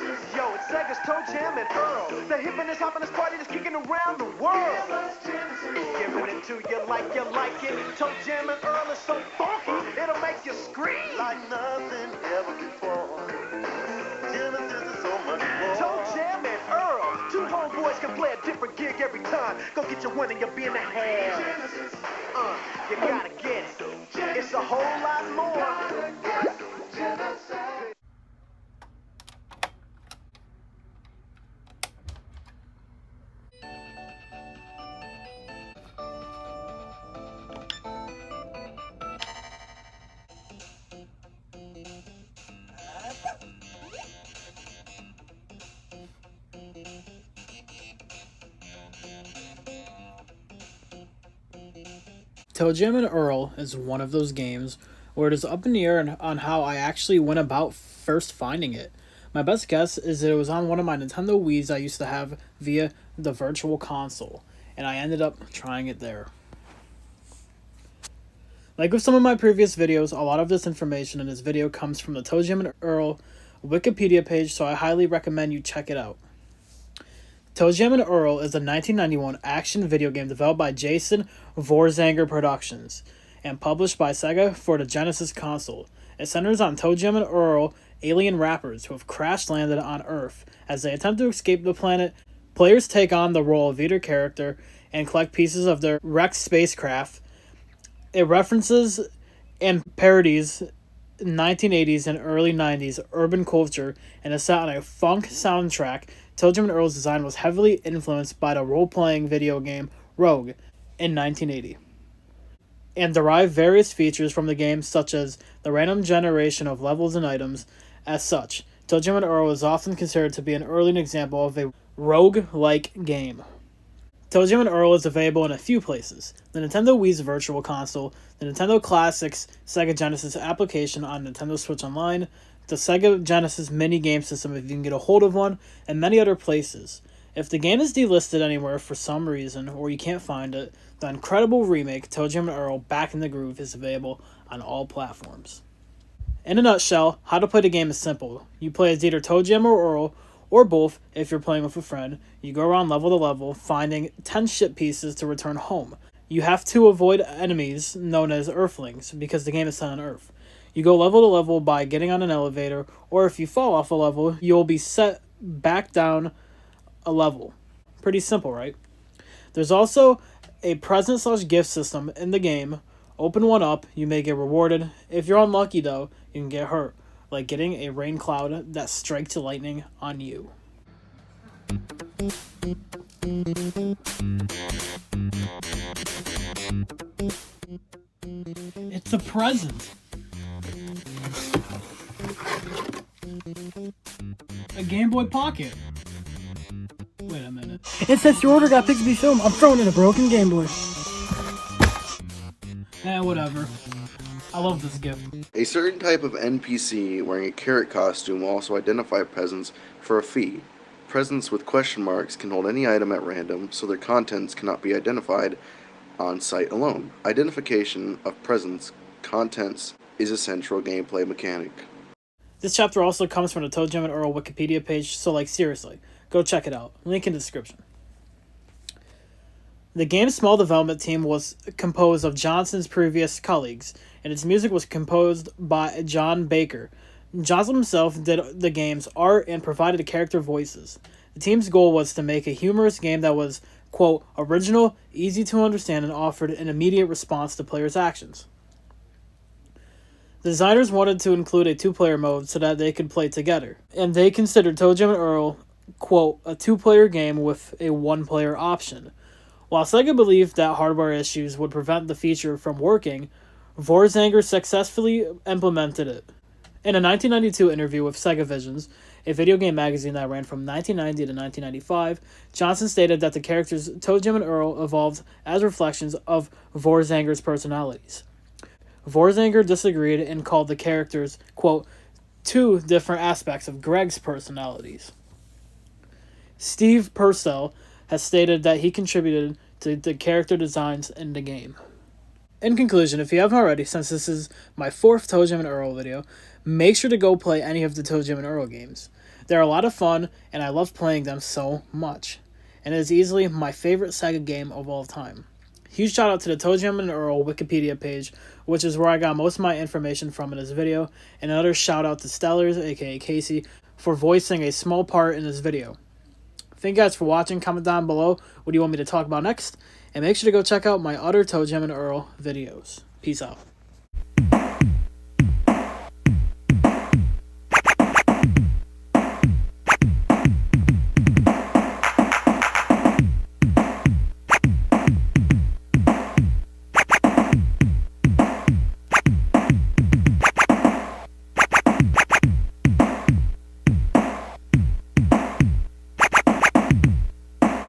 Yo, it's Sega's ToeJam and Earl. The hippiness, hoppiness party that's kicking around the world. Giving it to you like it. ToeJam and Earl is so funky, it'll make you scream like nothing ever before. Genesis is so much more. ToeJam and Earl, two homeboys can play a different gig every time. Go get your one and you'll be in the hell. You gotta get it. It's a whole lot more. ToeJam and Earl is one of those games where it is up in the air on how I actually went about first finding it. My best guess is that it was on one of my Nintendo Wiis I used to have via the Virtual Console, and I ended up trying it there. Like with some of my previous videos, a lot of this information in this video comes from the ToeJam and Earl Wikipedia page, so I highly recommend you check it out. ToeJam and Earl is a 1991 action video game developed by Jason Vorzanger Productions and published by Sega for the Genesis console. It centers on ToeJam and Earl, alien rappers who have crash-landed on Earth. As they attempt to escape the planet, players take on the role of either character and collect pieces of their wrecked spacecraft. It references and parodies 1980s and early 90s urban culture and is set on a funk soundtrack. ToeJam and Earl's design was heavily influenced by the role-playing video game Rogue in 1980, and derived various features from the game, such as the random generation of levels and items. As such, ToeJam and Earl is often considered to be an early example of a rogue-like game. ToeJam and Earl is available in a few places: the Nintendo Wii's Virtual Console, the Nintendo Classics Sega Genesis application on Nintendo Switch Online, the Sega Genesis mini game system if you can get a hold of one, and many other places. If the game is delisted anywhere for some reason, or you can't find it, the incredible remake ToeJam and Earl Back in the Groove is available on all platforms. In a nutshell, how to play the game is simple. You play as either ToeJam or Earl, or both if you're playing with a friend. You go around level to level, finding 10 ship pieces to return home. You have to avoid enemies known as Earthlings, because the game is set on Earth. You go level to level by getting on an elevator, or if you fall off a level, you'll be set back down a level. Pretty simple, right? There's also a present/gift system in the game. Open one up, you may get rewarded. If you're unlucky though, you can get hurt, like getting a rain cloud that strikes lightning on you. It's a present. A Game Boy Pocket. Wait a minute. It says your order got picked to be filmed. I'm throwing in a broken Game Boy. Whatever. I love this gift. A certain type of NPC wearing a carrot costume will also identify presents for a fee. Presents with question marks can hold any item at random, so their contents cannot be identified on sight alone. Identification of presents' contents is a central gameplay mechanic. This chapter also comes from the ToeJam and Earl Wikipedia page, so seriously, go check it out. Link in the description. The game's small development team was composed of Johnson's previous colleagues, and its music was composed by John Baker. Johnson himself did the game's art and provided the character voices. The team's goal was to make a humorous game that was, quote, original, easy to understand, and offered an immediate response to players' actions. The designers wanted to include a two-player mode so that they could play together, and they considered ToeJam and Earl, quote, a two-player game with a one-player option. While Sega believed that hardware issues would prevent the feature from working, Vorzanger successfully implemented it. In a 1992 interview with Sega Visions, a video game magazine that ran from 1990 to 1995, Johnson stated that the characters ToeJam and Earl evolved as reflections of Vorzanger's personalities. Vorzanger disagreed and called the characters, quote, two different aspects of Greg's personalities. Steve Purcell has stated that he contributed to the character designs in the game. In conclusion, if you haven't already, since this is my fourth ToeJam and Earl video, make sure to go play any of the ToeJam and Earl games. They're a lot of fun, and I love playing them so much. And it is easily my favorite Sega game of all time. Huge shout out to the ToeJam and Earl Wikipedia page, which is where I got most of my information from in this video, and another shout out to Stellars, aka Casey, for voicing a small part in this video. Thank you guys for watching. Comment down below what do you want me to talk about next, and make sure to go check out my other ToeJam and Earl videos. Peace out.